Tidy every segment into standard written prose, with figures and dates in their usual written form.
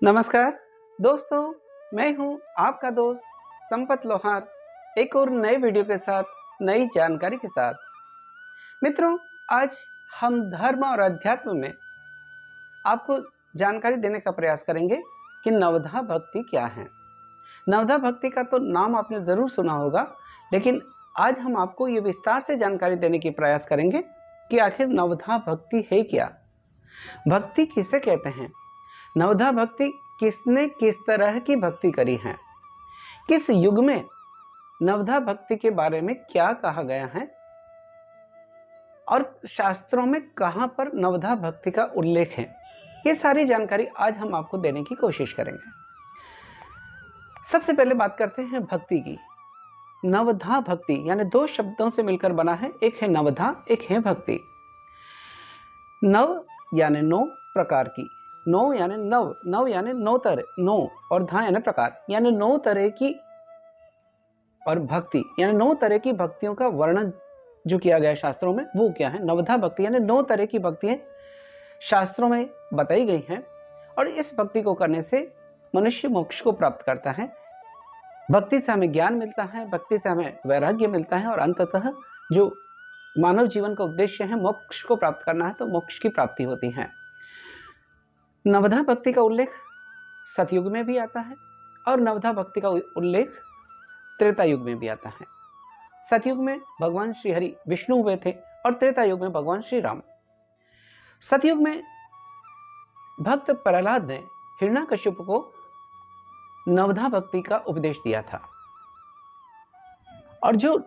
नमस्कार दोस्तों, मैं हूं आपका दोस्त संपत लोहार, एक और नए वीडियो के साथ नई जानकारी के साथ। मित्रों, आज हम धर्म और अध्यात्म में आपको जानकारी देने का प्रयास करेंगे कि नवधा भक्ति क्या है। नवधा भक्ति का तो नाम आपने ज़रूर सुना होगा, लेकिन आज हम आपको ये विस्तार से जानकारी देने की प्रयास करेंगे कि आखिर नवधा भक्ति है क्या, भक्ति किसे कहते हैं, नवधा भक्ति किसने किस तरह की भक्ति करी है, किस युग में नवधा भक्ति के बारे में क्या कहा गया है और शास्त्रों में कहां पर नवधा भक्ति का उल्लेख है। ये सारी जानकारी आज हम आपको देने की कोशिश करेंगे। सबसे पहले बात करते हैं भक्ति की। नवधा भक्ति यानी दो शब्दों से मिलकर बना है, एक है नवधा, एक है भक्ति। नव यानी नौ प्रकार की, नौ यानी नव, नव यानी नौ तरह, नौ और धा यानी प्रकार, यानी नौ तरह की, और भक्ति यानी नौ तरह की भक्तियों का वर्णन जो किया गया शास्त्रों में वो क्या है, नवधा भक्ति यानी नौ तरह की भक्तियां शास्त्रों में बताई गई हैं और इस भक्ति को करने से मनुष्य मोक्ष को प्राप्त करता है। भक्ति से हमें ज्ञान मिलता है, भक्ति से हमें वैराग्य मिलता है और अंततः जो मानव जीवन का उद्देश्य है मोक्ष को प्राप्त करना है, तो मोक्ष की प्राप्ति होती है। नवधा भक्ति का उल्लेख सतयुग में भी आता है और नवधा भक्ति का उल्लेख त्रेता युग में भी आता है। सतयुग में भगवान श्री हरि विष्णु हुए थे और त्रेता युग में भगवान श्री राम। सतयुग में भक्त प्रहलाद ने हिरण्यकश्यप को नवधा भक्ति का उपदेश दिया था और जो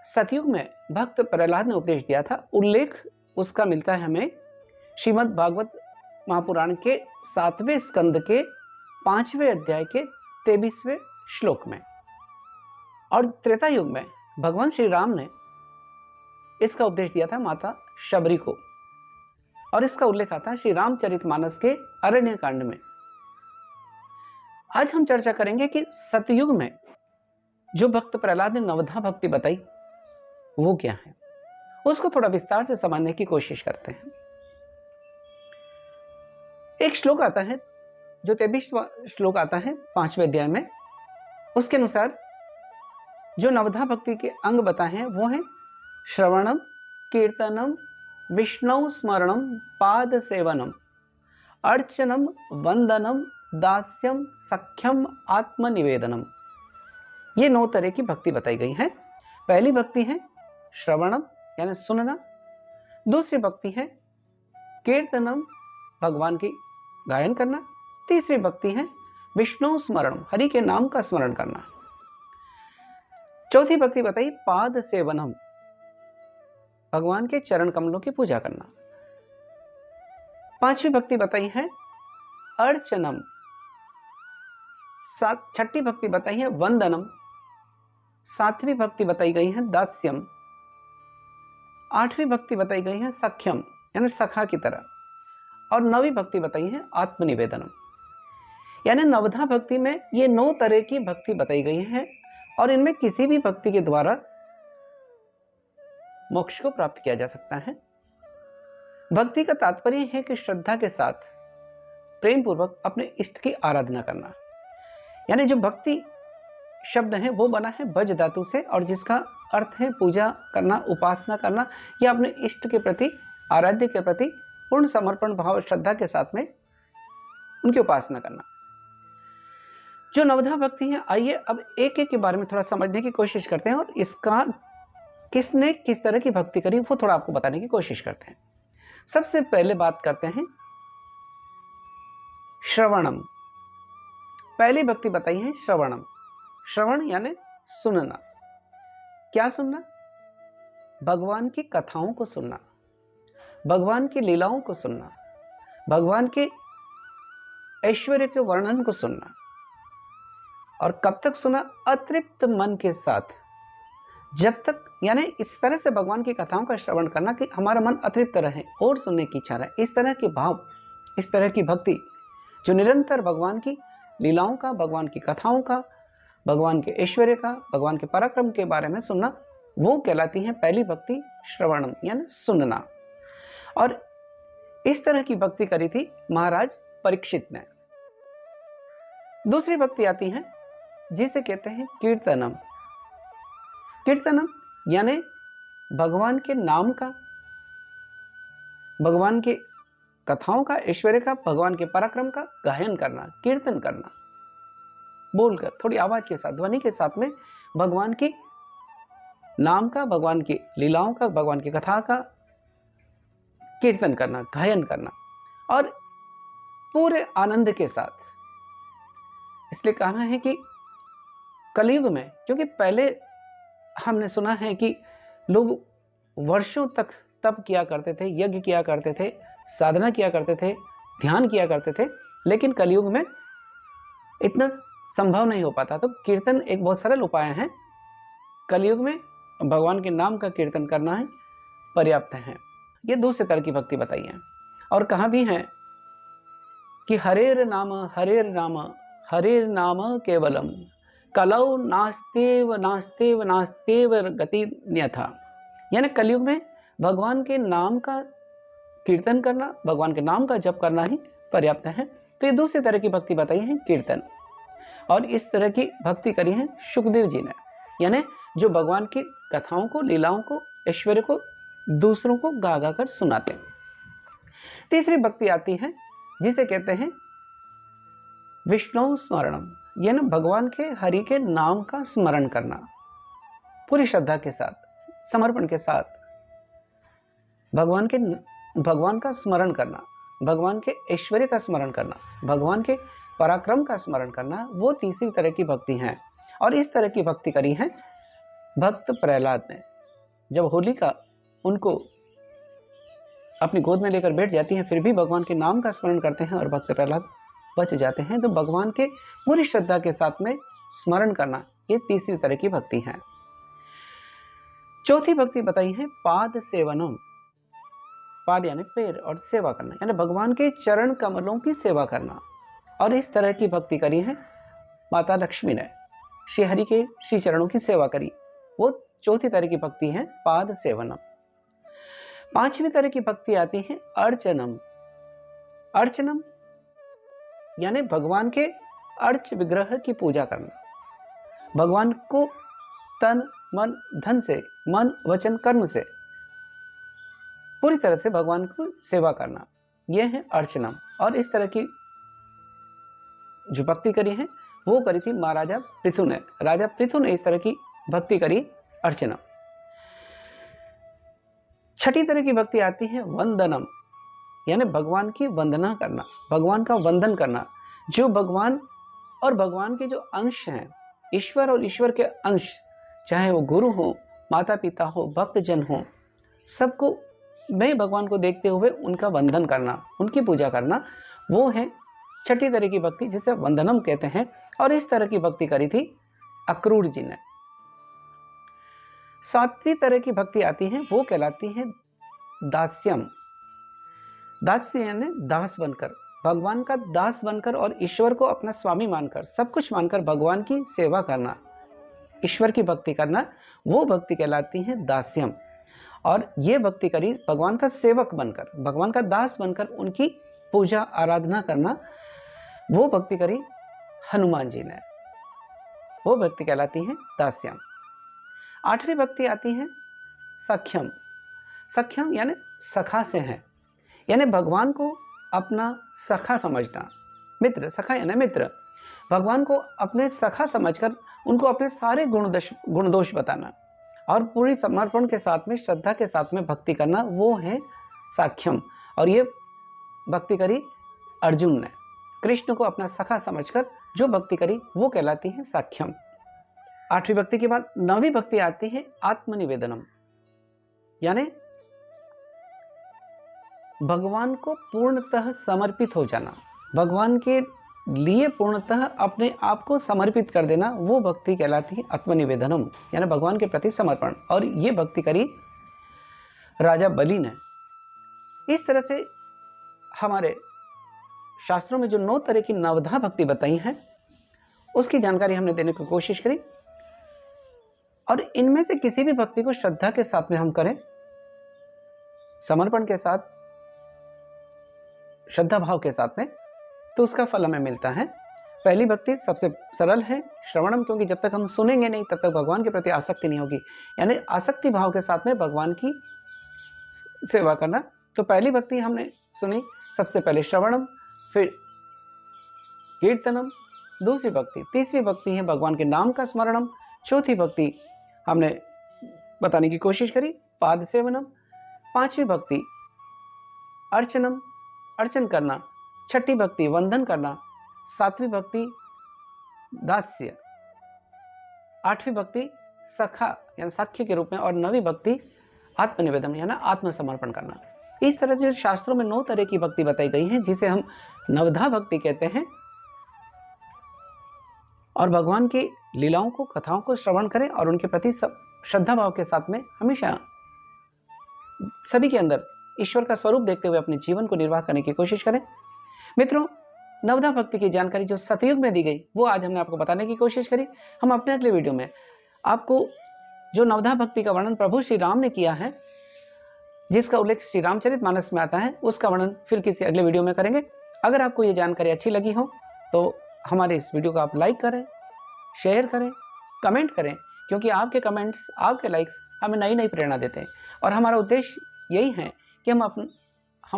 सतयुग में भक्त प्रहलाद ने उपदेश दिया था उल्लेख उसका मिलता है हमें श्रीमद् भागवत महापुराण के 7वें स्कंद के 5वें अध्याय के 23वें श्लोक में। और त्रेता युग में भगवान श्री राम ने इसका उपदेश दिया था माता शबरी को और इसका उल्लेख आता है श्री रामचरितमानस के अरण्य कांड में। आज हम चर्चा करेंगे कि सतयुग में जो भक्त प्रहलाद ने नवधा भक्ति बताई वो क्या है, उसको थोड़ा विस्तार से समझने की कोशिश करते हैं। एक श्लोक आता है जो 23वां श्लोक आता है 5वें अध्याय में, उसके अनुसार जो नवधा भक्ति के अंग बताए हैं वो हैं श्रवणम, कीर्तनम, विष्णु स्मरणम, पाद सेवनम, अर्चनम, वंदनम, दास्यम, सख्यम, आत्मनिवेदनम। ये 9 तरह की भक्ति बताई गई है। पहली भक्ति है श्रवणम यानी सुनना, दूसरी भक्ति है कीर्तनम भगवान की गायन करना, तीसरी भक्ति है विष्णु स्मरणम हरि के नाम का स्मरण करना, चौथी भक्ति बताई पाद सेवनम भगवान के चरण कमलों की पूजा करना, पांचवी भक्ति बताई है अर्चनम, छठी भक्ति बताई है वंदनम, सातवीं भक्ति बताई गई है दास्यम, आठवीं भक्ति बताई गई है सख्यम यानी सखा की तरह, और नवीं भक्ति बताई है आत्मनिवेदनम। यानी नवधा भक्ति में ये 9 तरह की भक्ति बताई गई है और इनमें किसी भी भक्ति के द्वारा मोक्ष को प्राप्त किया जा सकता है। भक्ति का तात्पर्य है कि श्रद्धा के साथ प्रेम पूर्वक अपने इष्ट की आराधना करना। यानी जो भक्ति शब्द है वो बना है बज धातु से और जिसका अर्थ है पूजा करना, उपासना करना या अपने इष्ट के प्रति, आराध्य के प्रति पूर्ण समर्पण भाव श्रद्धा के साथ में उनकी उपासना करना। जो नवधा भक्ति है, आइए अब एक एक के बारे में थोड़ा समझने की कोशिश करते हैं और इसका किसने किस तरह की भक्ति करी वो थोड़ा आपको बताने की कोशिश करते हैं। सबसे पहले बात करते हैं श्रवणम। पहली भक्ति बताई है श्रवणम। श्रवण यानी सुनना। क्या सुनना? भगवान की कथाओं को सुनना, भगवान की लीलाओं को सुनना, भगवान के ऐश्वर्य के वर्णन को सुनना। और कब तक सुना? अतृप्त मन के साथ, जब तक, यानी इस तरह से भगवान की कथाओं का श्रवण करना कि हमारा मन अतृप्त रहे और सुनने की इच्छा रहे। इस तरह के भाव, इस तरह की भक्ति जो निरंतर भगवान की लीलाओं का, भगवान की कथाओं का, भगवान के ऐश्वर्य का, भगवान के पराक्रम के बारे में सुनना, वो कहलाती है पहली भक्ति श्रवणम यानी सुनना। और इस तरह की भक्ति करी थी महाराज परीक्षित ने। दूसरी भक्ति आती है जिसे कहते हैं कीर्तनम। कीर्तनम यानी भगवान के नाम का, भगवान की कथाओं का, ऐश्वर्य का, भगवान के पराक्रम का गायन करना, कीर्तन करना, बोलकर थोड़ी आवाज के साथ, ध्वनि के साथ में भगवान की नाम का, भगवान की लीलाओं का, भगवान की कथा का कीर्तन करना, गायन करना, और पूरे आनंद के साथ। इसलिए कहा है कि कलयुग में, क्योंकि पहले हमने सुना है कि लोग वर्षों तक तप किया करते थे, यज्ञ किया करते थे, साधना किया करते थे, ध्यान किया करते थे, लेकिन कलयुग में इतना संभव नहीं हो पाता। तो कीर्तन एक बहुत सरल उपाय है। कलयुग में भगवान के नाम का कीर्तन करना है, पर्याप्त है। ये दूसरे तरह की भक्ति बताई है। और कहा भी है कि हरेर नाम हरेर नाम केवलम कलौ नास्तेव नास्तेव नास्तेव गति न्यथा। यानी कलयुग में भगवान के नाम का कीर्तन करना, भगवान के नाम का जप करना ही पर्याप्त है। तो ये दूसरी तरह की भक्ति बताई है, कीर्तन। और इस तरह की भक्ति करी है सुखदेव जी ने, यानी जो भगवान की कथाओं को, लीलाओं को, ऐश्वर्य को दूसरों को गा गा कर सुनाते हैं। तीसरी भक्ति आती है जिसे कहते हैं विष्णु स्मरणम, यानी भगवान के, हरि के नाम का स्मरण करना, पूरी श्रद्धा के साथ, समर्पण के साथ भगवान का स्मरण करना, भगवान के ऐश्वर्य का स्मरण करना, भगवान के पराक्रम का स्मरण करना, वो तीसरी तरह की भक्ति है। और इस तरह की भक्ति करी है भक्त प्रहलाद ने। जब होलिका उनको अपनी गोद में लेकर बैठ जाती है, फिर भी भगवान के नाम का स्मरण करते हैं और भक्त प्रहलाद बच जाते हैं। तो भगवान के पूरी श्रद्धा के साथ में स्मरण करना, ये तीसरी तरह की भक्ति है। चौथी भक्ति बताई है पाद सेवनम। पाद यानी पैर, और सेवा करना यानी भगवान के चरण कमलों की सेवा करना। और इस तरह की भक्ति करी है माता लक्ष्मी ने, श्री हरि के श्री चरणों की सेवा करी। वो चौथी तरह की भक्ति है पाद सेवनम। पांचवी तरह की भक्ति आती है अर्चनम। अर्चनम यानी भगवान के अर्च विग्रह की पूजा करना, भगवान को तन मन धन से, मन वचन कर्म से पूरी तरह से भगवान को सेवा करना, यह है अर्चनम। और इस तरह की जो भक्ति करी है वो करी थी महाराजा पृथु ने। राजा पृथु ने इस तरह की भक्ति करी, अर्चना। छठी तरह की भक्ति आती है वंदनम, यानी भगवान की वंदना करना, भगवान का वंदन करना। जो भगवान और भगवान के जो अंश हैं, ईश्वर और ईश्वर के अंश, चाहे वो गुरु हो, माता पिता हो, भक्तजन हो, सबको मैं भगवान को देखते हुए उनका वंदन करना, उनकी पूजा करना, वो है छठी तरह की भक्ति, जिसे वंदनम कहते हैं। और इस तरह की भक्ति करी थी अक्रूर जी ने। सातवीं तरह की भक्ति आती है, वो कहलाती है दास्यम। दास्य यानी दास बनकर, भगवान का दास बनकर और ईश्वर को अपना स्वामी मानकर, सब कुछ मानकर भगवान की सेवा करना, ईश्वर की भक्ति करना, वो भक्ति कहलाती है दास्यम। और ये भक्ति करी भगवान का सेवक बनकर, भगवान का दास बनकर उनकी पूजा आराधना करना, वो भक्ति करी हनुमान जी ने, वो भक्ति कहलाती है दास्यम। आठवीं भक्ति आती है सख्यम। सख्यम यानी सखा से है, यानी भगवान को अपना सखा समझना, मित्र, सखा यानी मित्र, भगवान को अपने सखा समझकर उनको अपने सारे गुण दोष बताना और पूरी समर्पण के साथ में, श्रद्धा के साथ में भक्ति करना, वो है साख्यम। और ये भक्ति करी अर्जुन ने, कृष्ण को अपना सखा समझकर जो भक्ति करी वो कहलाती है साख्यम। आठवीं भक्ति के बाद नौवीं भक्ति आती है आत्मनिवेदनम, यानी भगवान को पूर्णतः समर्पित हो जाना, भगवान के लिए पूर्णतः अपने आप को समर्पित कर देना, वो भक्ति कहलाती है आत्मनिवेदनम, यानी भगवान के प्रति समर्पण। और ये भक्ति करी राजा बलि ने। इस तरह से हमारे शास्त्रों में जो 9 तरह की नवधा भक्ति बताई है उसकी जानकारी हमने देने की कोशिश करी। और इनमें से किसी भी भक्ति को श्रद्धा के साथ में हम करें, समर्पण के साथ, श्रद्धा भाव के साथ में, तो उसका फल हमें मिलता है। पहली भक्ति सबसे सरल है, श्रवणम, क्योंकि जब तक हम सुनेंगे नहीं तब तक भगवान के प्रति आसक्ति नहीं होगी, यानी आसक्ति भाव के साथ में भगवान की सेवा करना। तो पहली भक्ति हमने सुनी, सबसे पहले श्रवणम, फिर कीर्तनम, दूसरी भक्ति, तीसरी भक्ति है भगवान के नाम का स्मरणम, चौथी भक्ति हमने बताने की कोशिश करी पाद सेवनम, पांचवी भक्ति अर्चनम, अर्चन करना, छठी भक्ति वंदन करना, सातवीं भक्ति दास्य, आठवीं भक्ति सखा यानी साख्य के रूप में, और नवीं भक्ति आत्मनिवेदन यानी आत्मसमर्पण करना। इस तरह से शास्त्रों में 9 तरह की भक्ति बताई गई है, जिसे हम नवधा भक्ति कहते हैं। और भगवान की लीलाओं को, कथाओं को श्रवण करें और उनके प्रति श्रद्धा भाव के साथ में हमेशा सभी के अंदर ईश्वर का स्वरूप देखते हुए अपने जीवन को निर्वाह करने की कोशिश करें। मित्रों, नवधा भक्ति की जानकारी जो सतयुग में दी गई वो आज हमने आपको बताने की कोशिश करी। हम अपने अगले वीडियो में आपको जो नवधा भक्ति का वर्णन प्रभु श्री राम ने किया है, जिसका उल्लेख श्री रामचरितमानस में आता है, उसका वर्णन फिर किसी अगले वीडियो में करेंगे। अगर आपको ये जानकारी अच्छी लगी हो तो हमारे इस वीडियो को आप लाइक करें, शेयर करें, कमेंट करें, क्योंकि आपके कमेंट्स, आपके लाइक्स हमें नई नई प्रेरणा देते हैं। और हमारा उद्देश्य यही है कि हम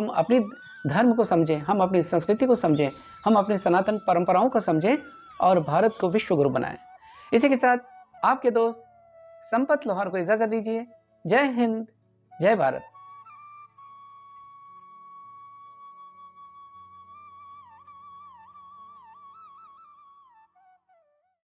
अपनी धर्म को समझें, हम अपनी संस्कृति को समझें, हम अपनी सनातन परंपराओं को समझें और भारत को विश्व गुरु बनाएं। इसी के साथ आपके दोस्त संपत लोहार को इजाज़त दीजिए। जय हिंद, जय भारत।